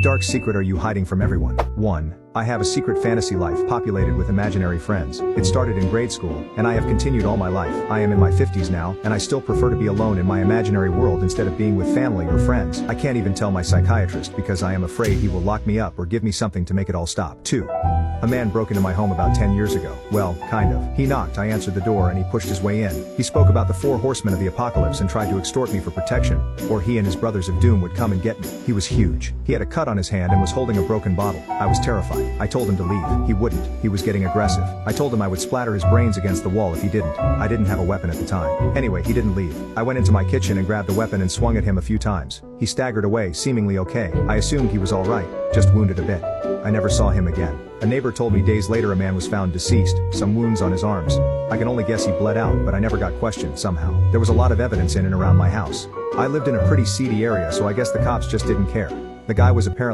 dark secret are you hiding from everyone? 1. I have a secret fantasy life populated with imaginary friends. It started in grade school, and I have continued all my life. I am in my 50s now, and I still prefer to be alone in my imaginary world instead of being with family or friends. I can't even tell my psychiatrist because I am afraid he will lock me up or give me something to make it all stop. 2. A man broke into my home about 10 years ago. Well, kind of. He knocked, I answered the door, and he pushed his way in. He spoke about the 4 horsemen of the apocalypse and tried to extort me for protection, or he and his brothers of doom would come and get me. He was huge. He had a cut on his hand and was holding a broken bottle. I was terrified. I told him to leave. He wouldn't. He was getting aggressive. I told him I would splatter his brains against the wall if he didn't. I didn't have a weapon at the time. Anyway, he didn't leave. I went into my kitchen and grabbed the weapon and swung at him a few times. He staggered away, seemingly okay. I assumed he was all right, just wounded a bit. I never saw him again. A neighbor told me days later a man was found deceased, some wounds on his arms. I can only guess he bled out, but I never got questioned somehow. There was a lot of evidence in and around my house. I lived in a pretty seedy area, so I guess the cops just didn't care. The guy was apparently